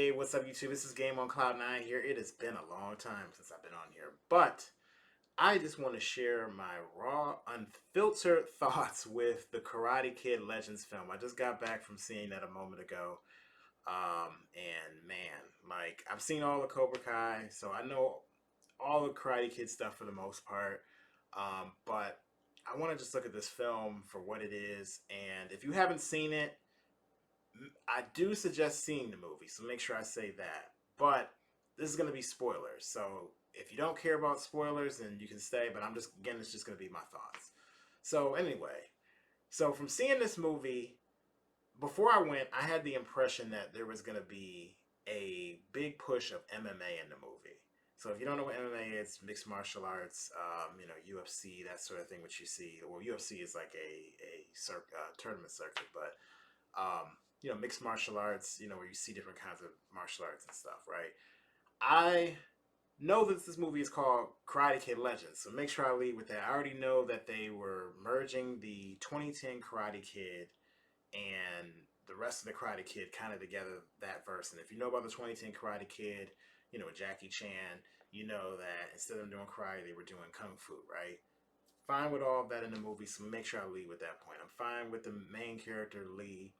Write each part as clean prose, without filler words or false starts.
Hey, what's up, YouTube? This is Game on Cloud 9 here. It has been a long time since I've been on here, but I just want to share my raw, unfiltered thoughts with the Karate Kid Legends film. I just got back from seeing that a moment ago. And man, like, I've seen all the Cobra Kai, so I know all the Karate Kid stuff for the most part. But I want to just look at this film for what it is. And if you haven't seen it, I do suggest seeing the movie, so make sure I say that. But this is going to be spoilers, so if you don't care about spoilers, then you can stay. But again, it's just going to be my thoughts. So anyway, so from seeing this movie, before I went, I had the impression that there was going to be a big push of MMA in the movie. So if you don't know what MMA is, mixed martial arts, UFC, that sort of thing, which you see. Well, UFC is like a tournament circuit, but mixed martial arts, where you see different kinds of martial arts and stuff, right? I know that this movie is called Karate Kid Legends, so make sure I lead with that. I already know that they were merging the 2010 Karate Kid and the rest of the Karate Kid kind of together that verse. And if you know about the 2010 Karate Kid, Jackie Chan, you know that instead of doing karate, they were doing kung fu, right? Fine with all of that in the movie, so make sure I lead with that point. I'm fine with the main character, Lee,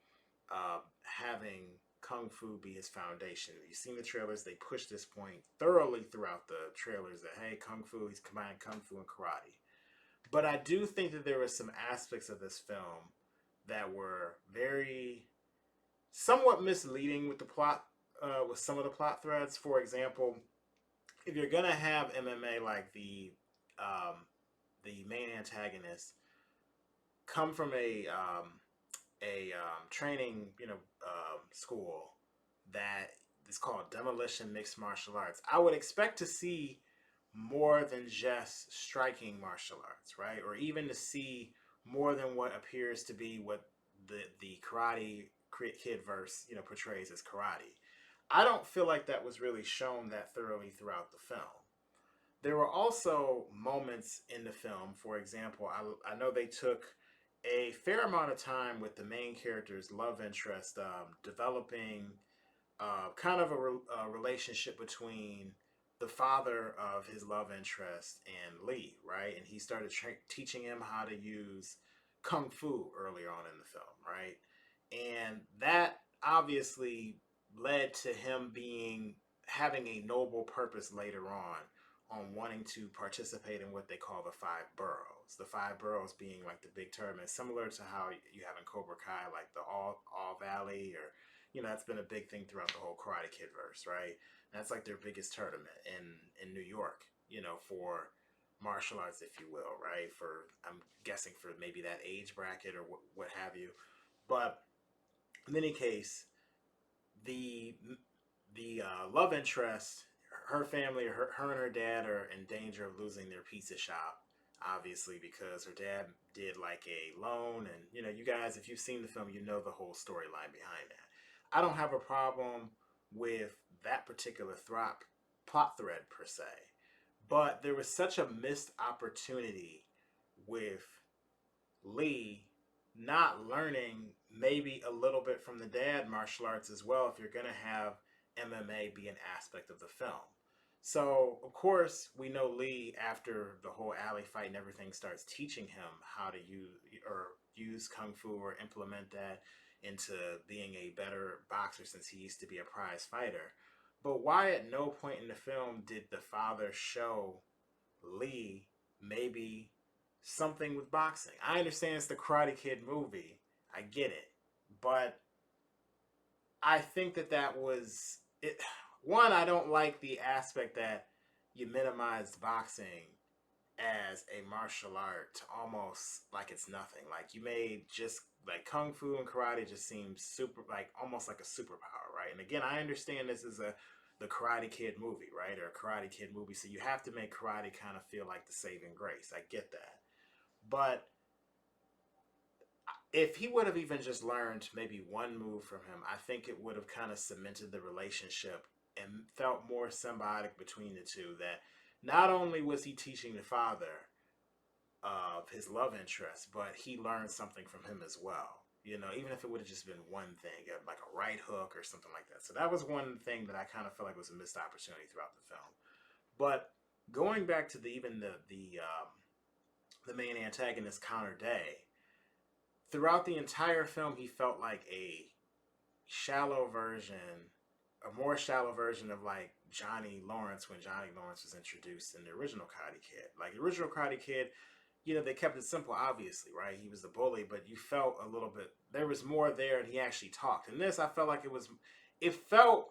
having kung fu be his foundation. You've seen the trailers; they push this point thoroughly throughout the trailers. That hey, kung fu, he's combining kung fu and karate. But I do think that there were some aspects of this film that were very somewhat misleading with the plot, with some of the plot threads. For example, if you're gonna have MMA like the main antagonist come from a training, school that is called Demolition Mixed Martial Arts, I would expect to see more than just striking martial arts, right? Or even to see more than what appears to be what the Karate Kid verse, portrays as karate. I don't feel like that was really shown that thoroughly throughout the film. There were also moments in the film, for example, I know they took a fair amount of time with the main character's love interest, developing kind of a relationship between the father of his love interest and Lee, right? And he started teaching him how to use kung fu earlier on in the film, right? And that obviously led to him being having a noble purpose later on wanting to participate in what they call the five boroughs. The five boroughs being like the big tournament, similar to how you have in Cobra Kai, like the All Valley, or that's been a big thing throughout the whole Karate Kid verse, right? And that's like their biggest tournament in New York, for martial arts, if you will, right? For I'm guessing for maybe that age bracket or what have you. But in any case, the love interest, her family, her and her dad are in danger of losing their pizza shop, obviously because her dad did like a loan, and you guys, if you've seen the film, you know the whole storyline behind that. I don't have a problem with that particular plot thread per se, but there was such a missed opportunity with Lee not learning maybe a little bit from the dad martial arts as well if you're going to have MMA be an aspect of the film. So, of course, we know Lee, after the whole alley fight and everything, starts teaching him how to use kung fu or implement that into being a better boxer since he used to be a prize fighter. But why at no point in the film did the father show Lee maybe something with boxing? I understand it's the Karate Kid movie. I get it. But I think that was it. One, I don't like the aspect that you minimized boxing as a martial art to almost like it's nothing. Like you made just like kung fu and karate just seems super, like almost like a superpower, right? And again, I understand this is the Karate Kid movie, right? Or a Karate Kid movie, so you have to make karate kind of feel like the saving grace. I get that. But if he would have even just learned maybe one move from him, I think it would have kind of cemented the relationship and felt more symbiotic between the two. That not only was he teaching the father of his love interest, but he learned something from him as well. You know, even if it would have just been one thing, like a right hook or something like that. So that was one thing that I kind of felt like was a missed opportunity throughout the film. But going back to the main antagonist, Connor Day, throughout the entire film, he felt like a shallow version, a more shallow version of like Johnny Lawrence when Johnny Lawrence was introduced in the original Karate Kid. Like the original Karate Kid, you know, they kept it simple, obviously, right? He was the bully, but you felt a little bit, there was more there and he actually talked. In this, I felt like it felt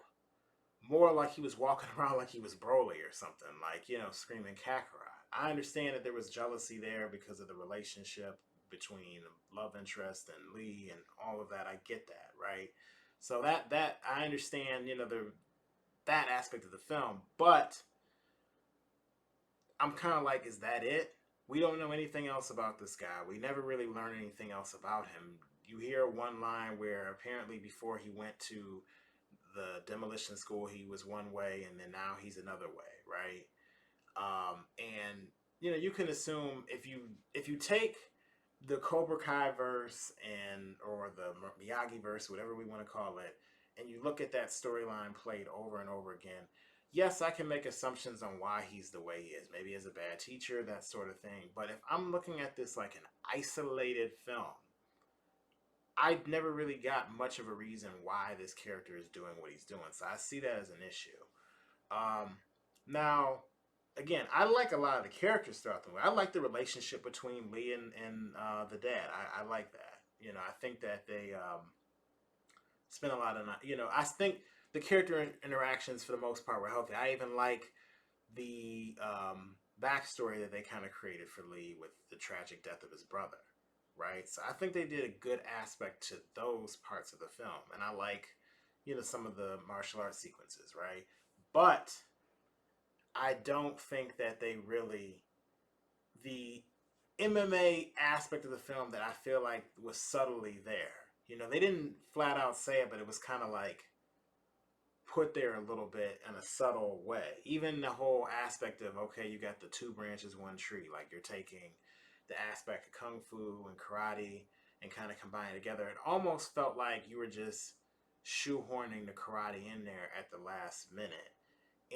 more like he was walking around like he was Broly or something, like, you know, screaming Kakarot. I understand that there was jealousy there because of the relationship between love interest and Lee and all of that. I get that, right? So that I understand, you know, that aspect of the film, but I'm kind of like, is that it? We don't know anything else about this guy. We never really learn anything else about him. You hear one line where apparently before he went to the demolition school, he was one way, and then now he's another way, right? And you know, you can assume if you take the Cobra Kai verse and or the Miyagi verse, whatever we want to call it, and you look at that storyline played over and over again, yes, I can make assumptions on why he's the way he is. Maybe he's a bad teacher, that sort of thing. But if I'm looking at this like an isolated film, I never really got much of a reason why this character is doing what he's doing. So I see that as an issue. Um, Now, again, I like a lot of the characters throughout the movie. I like the relationship between Lee and the dad. I like that. You know, I think that they spend a lot of, you know, I think the character interactions for the most part were healthy. I even like the backstory that they kind of created for Lee with the tragic death of his brother, right? So I think they did a good aspect to those parts of the film, and I like, you know, some of the martial arts sequences, right? But I don't think that they really the MMA aspect of the film that I feel like was subtly there. You know, they didn't flat out say it, but it was kind of like put there a little bit in a subtle way. Even the whole aspect of, okay, you got the two branches, one tree, like you're taking the aspect of kung fu and karate and kind of combining it together. It almost felt like you were just shoehorning the karate in there at the last minute.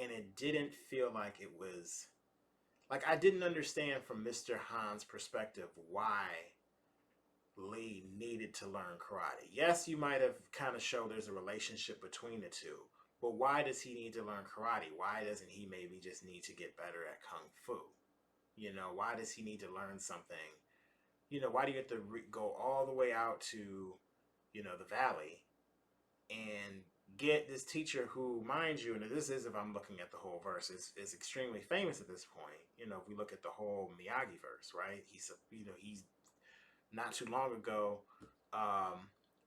And it didn't feel like it was like I didn't understand from Mr. Han's perspective why Lee needed to learn karate. Yes, you might have kind of showed there's a relationship between the two, but why does he need to learn karate? Why doesn't he maybe just need to get better at kung fu? You know, why does he need to learn something? You know, why do you have to go all the way out to, you know, the valley and get this teacher who, mind you, and this is if I'm looking at the whole verse, is extremely famous at this point. You know, if we look at the whole Miyagi verse, right? He's not too long ago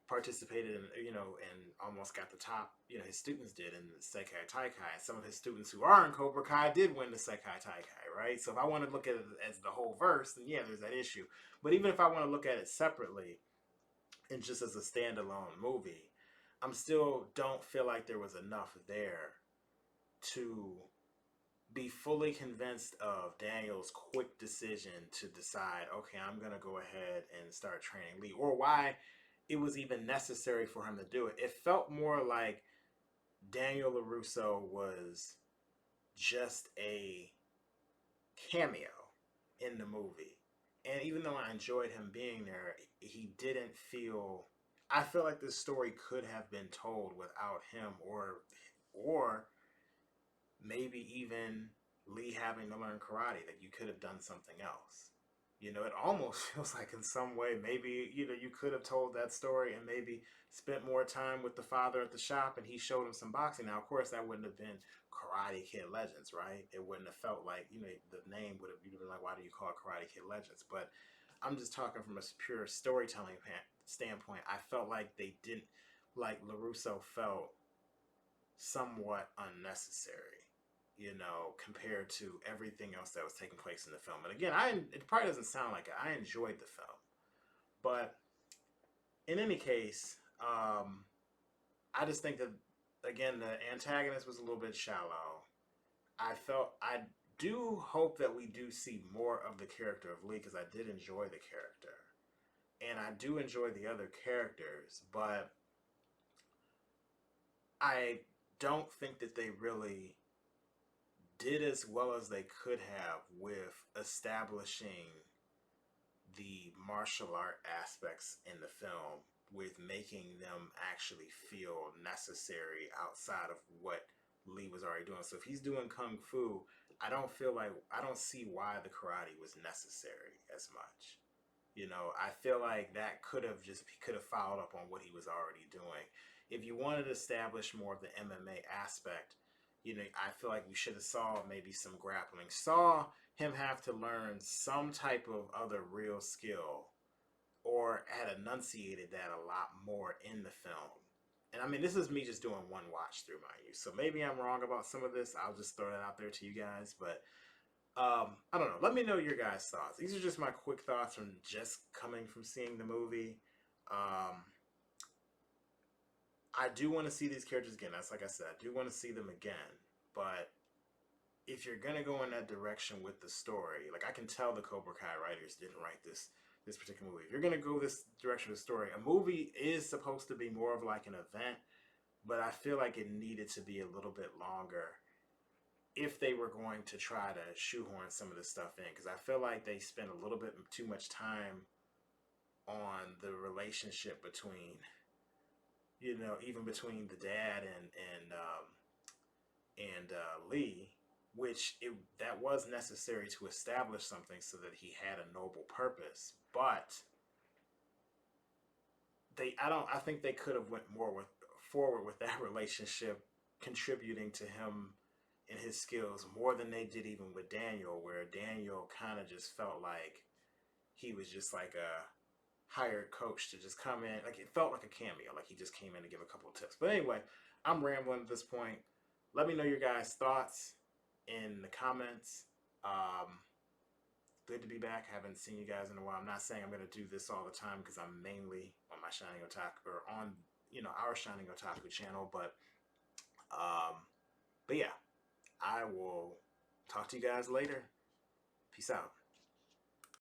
participated in, you know, and almost got the top, you know, his students did in the Sekai Taikai. Some of his students who are in Cobra Kai did win the Sekai Taikai, right? So if I want to look at it as the whole verse, then yeah, there's that issue. But even if I want to look at it separately and just as a standalone movie, I'm still don't feel like there was enough there to be fully convinced of Daniel's quick decision to decide, okay, I'm going to go ahead and start training Lee, or why it was even necessary for him to do it. It felt more like Daniel LaRusso was just a cameo in the movie. And even though I enjoyed him being there, he didn't feel. I feel like this story could have been told without him, or maybe even Lee having to learn karate, that you could have done something else. You know, it almost feels like in some way maybe, you know, you could have told that story and maybe spent more time with the father at the shop and he showed him some boxing. Now, of course, that wouldn't have been Karate Kid Legends, right? It wouldn't have felt like, you know, the name would have been like, why do you call it Karate Kid Legends? But I'm just talking from a pure storytelling standpoint. I felt like they didn't, like LaRusso felt somewhat unnecessary, you know, compared to everything else that was taking place in the film. And again, it probably doesn't sound like it. I enjoyed the film, but in any case, I just think that again the antagonist was a little bit shallow. I do hope that we do see more of the character of Lee because I did enjoy the character, and I do enjoy the other characters, but I don't think that they really did as well as they could have with establishing the martial art aspects in the film, with making them actually feel necessary outside of what Lee was already doing. So if he's doing kung fu, I don't see why the karate was necessary as much. I feel like that he could have followed up on what he was already doing. If you wanted to establish more of the MMA aspect, I feel like we should have saw maybe some grappling, saw him have to learn some type of other real skill, or had enunciated that a lot more in the film. And I mean, this is me just doing one watch through, mind you. So maybe I'm wrong about some of this. I'll just throw that out there to you guys. But I don't know. Let me know your guys' thoughts. These are just my quick thoughts from just coming from seeing the movie. Um, I do want to see these characters again. That's like I said, I do want to see them again. But if you're gonna go in that direction with the story, like I can tell the Cobra Kai writers didn't write this particular movie. If you're gonna go this direction with the story, a movie is supposed to be more of like an event, but I feel like it needed to be a little bit longer if they were going to try to shoehorn some of this stuff in, because I feel like they spent a little bit too much time on the relationship between, even between the dad and Lee, which that was necessary to establish something so that he had a noble purpose. But I think they could have went more forward with that relationship, contributing to him and his skills more than they did even with Daniel, where Daniel kind of just felt like he was just like a hired coach to just come in. Like, it felt like a cameo, like he just came in to give a couple of tips. But anyway, I'm rambling at this point. Let me know your guys' thoughts in the comments. Good to be back. Haven't seen you guys in a while. I'm not saying I'm going to do this all the time, because I'm mainly on my Shining Otaku, or on our Shining Otaku channel. But yeah, I will talk to you guys later. Peace out.